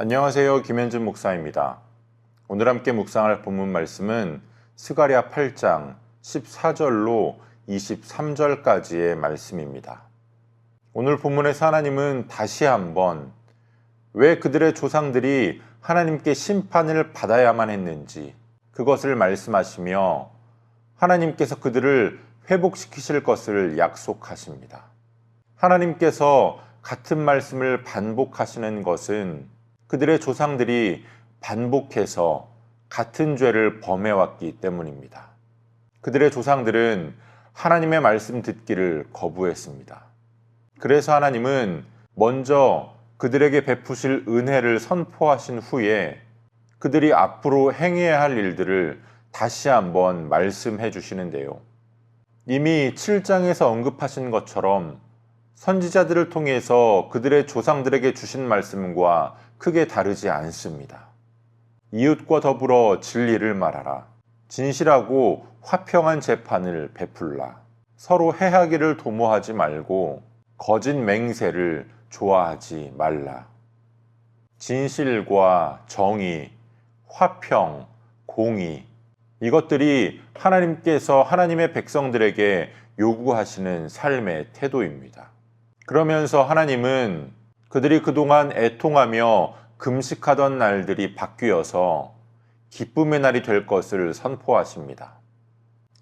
안녕하세요. 김현준 목사입니다. 오늘 함께 묵상할 본문 말씀은 스가랴 8장 14절로 23절까지의 말씀입니다. 오늘 본문에서 하나님은 다시 한번 왜 그들의 조상들이 하나님께 심판을 받아야만 했는지 그것을 말씀하시며 하나님께서 그들을 회복시키실 것을 약속하십니다. 하나님께서 같은 말씀을 반복하시는 것은 그들의 조상들이 반복해서 같은 죄를 범해왔기 때문입니다. 그들의 조상들은 하나님의 말씀 듣기를 거부했습니다. 그래서 하나님은 먼저 그들에게 베푸실 은혜를 선포하신 후에 그들이 앞으로 행해야 할 일들을 다시 한번 말씀해 주시는데요. 이미 7장에서 언급하신 것처럼 선지자들을 통해서 그들의 조상들에게 주신 말씀과 크게 다르지 않습니다. 이웃과 더불어 진리를 말하라. 진실하고 화평한 재판을 베풀라. 서로 해하기를 도모하지 말고 거짓 맹세를 좋아하지 말라. 진실과 정의, 화평, 공의, 이것들이 하나님께서 하나님의 백성들에게 요구하시는 삶의 태도입니다. 그러면서 하나님은 그들이 그동안 애통하며 금식하던 날들이 바뀌어서 기쁨의 날이 될 것을 선포하십니다.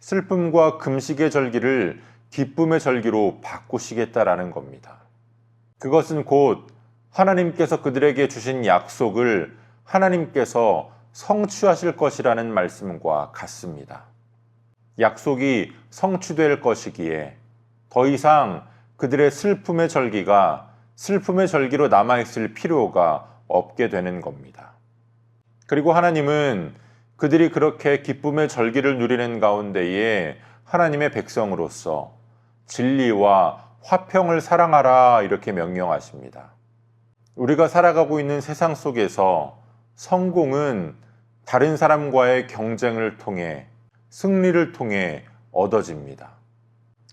슬픔과 금식의 절기를 기쁨의 절기로 바꾸시겠다라는 겁니다. 그것은 곧 하나님께서 그들에게 주신 약속을 하나님께서 성취하실 것이라는 말씀과 같습니다. 약속이 성취될 것이기에 더 이상 그들의 슬픔의 절기가 슬픔의 절기로 남아있을 필요가 없게 되는 겁니다. 그리고 하나님은 그들이 그렇게 기쁨의 절기를 누리는 가운데에 하나님의 백성으로서 진리와 화평을 사랑하라 이렇게 명령하십니다. 우리가 살아가고 있는 세상 속에서 성공은 다른 사람과의 경쟁을 통해 승리를 통해 얻어집니다.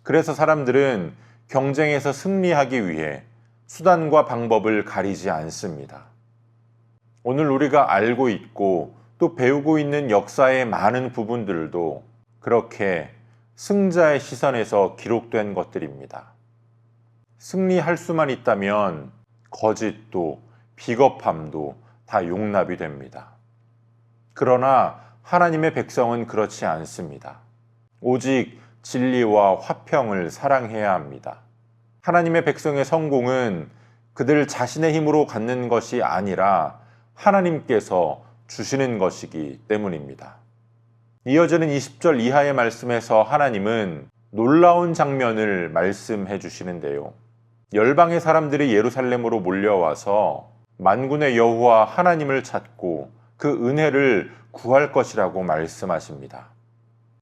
그래서 사람들은 경쟁에서 승리하기 위해 수단과 방법을 가리지 않습니다. 오늘 우리가 알고 있고 또 배우고 있는 역사의 많은 부분들도 그렇게 승자의 시선에서 기록된 것들입니다. 승리할 수만 있다면 거짓도 비겁함도 다 용납이 됩니다. 그러나 하나님의 백성은 그렇지 않습니다. 오직 진리와 화평을 사랑해야 합니다. 하나님의 백성의 성공은 그들 자신의 힘으로 갖는 것이 아니라 하나님께서 주시는 것이기 때문입니다. 이어지는 20절 이하의 말씀에서 하나님은 놀라운 장면을 말씀해 주시는데요. 열방의 사람들이 예루살렘으로 몰려와서 만군의 여호와 하나님을 찾고 그 은혜를 구할 것이라고 말씀하십니다.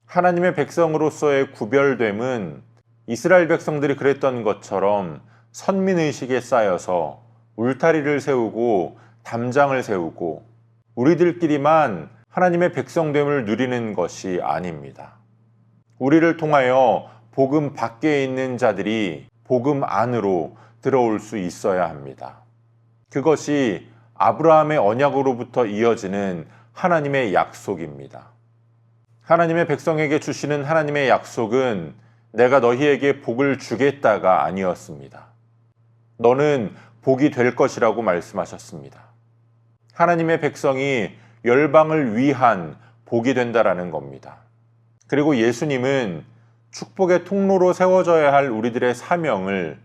하나님의 백성으로서의 구별됨은 이스라엘 백성들이 그랬던 것처럼 선민의식에 쌓여서 울타리를 세우고 담장을 세우고 우리들끼리만 하나님의 백성됨을 누리는 것이 아닙니다. 우리를 통하여 복음 밖에 있는 자들이 복음 안으로 들어올 수 있어야 합니다. 그것이 아브라함의 언약으로부터 이어지는 하나님의 약속입니다. 하나님의 백성에게 주시는 하나님의 약속은 내가 너희에게 복을 주겠다가 아니었습니다. 너는 복이 될 것이라고 말씀하셨습니다. 하나님의 백성이 열방을 위한 복이 된다라는 겁니다. 그리고 예수님은 축복의 통로로 세워져야 할 우리들의 사명을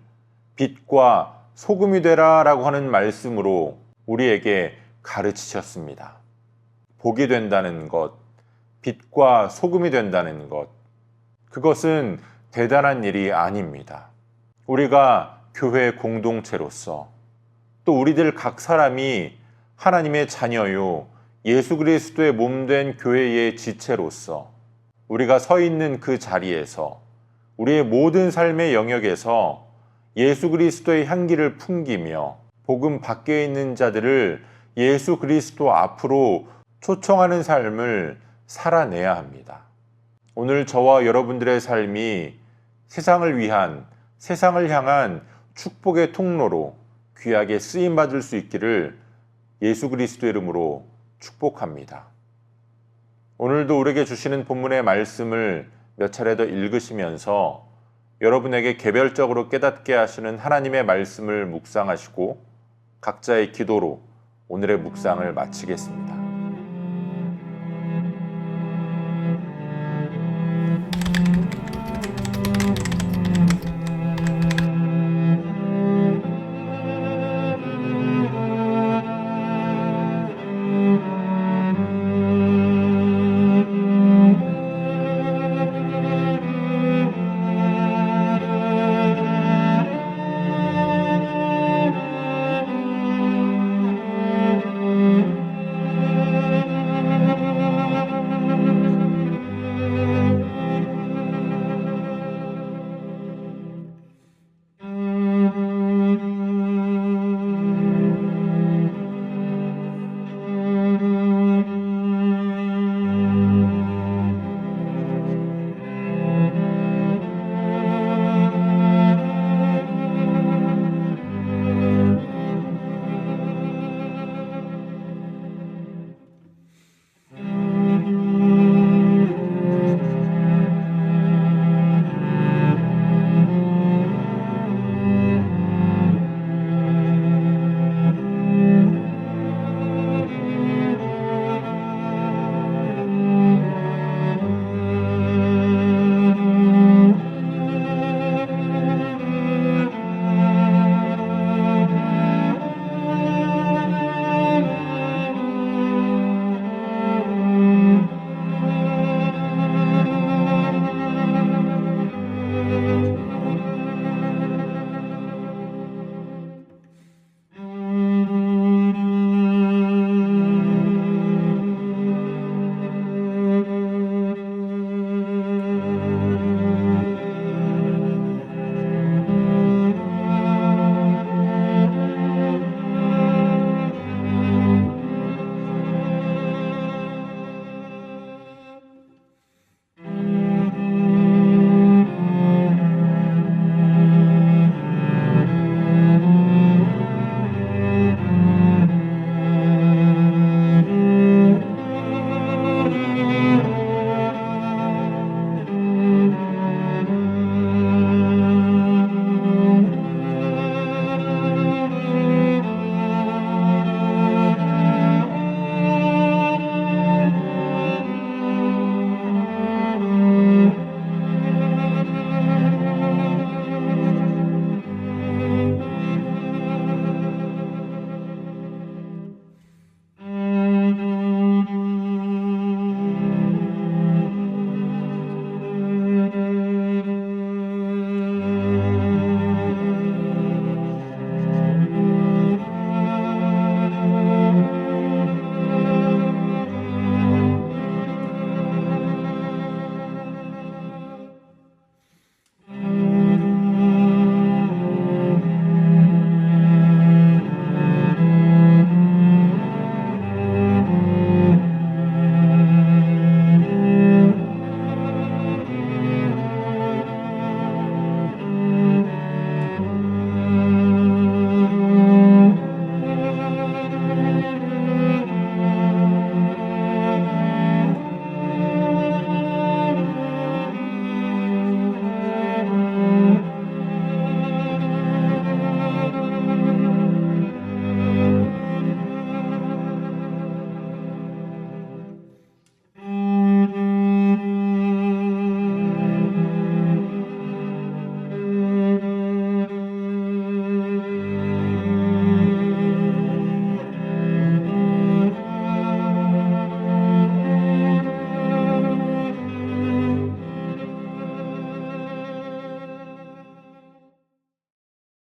빛과 소금이 되라라고 하는 말씀으로 우리에게 가르치셨습니다. 복이 된다는 것, 빛과 소금이 된다는 것, 그것은 대단한 일이 아닙니다. 우리가 교회 공동체로서 또 우리들 각 사람이 하나님의 자녀요 예수 그리스도의 몸된 교회의 지체로서 우리가 서 있는 그 자리에서 우리의 모든 삶의 영역에서 예수 그리스도의 향기를 풍기며 복음 밖에 있는 자들을 예수 그리스도 앞으로 초청하는 삶을 살아내야 합니다. 오늘 저와 여러분들의 삶이 세상을 위한, 세상을 향한 축복의 통로로 귀하게 쓰임받을 수 있기를 예수 그리스도의 이름으로 축복합니다. 오늘도 우리에게 주시는 본문의 말씀을 몇 차례 더 읽으시면서 여러분에게 개별적으로 깨닫게 하시는 하나님의 말씀을 묵상하시고 각자의 기도로 오늘의 묵상을 마치겠습니다.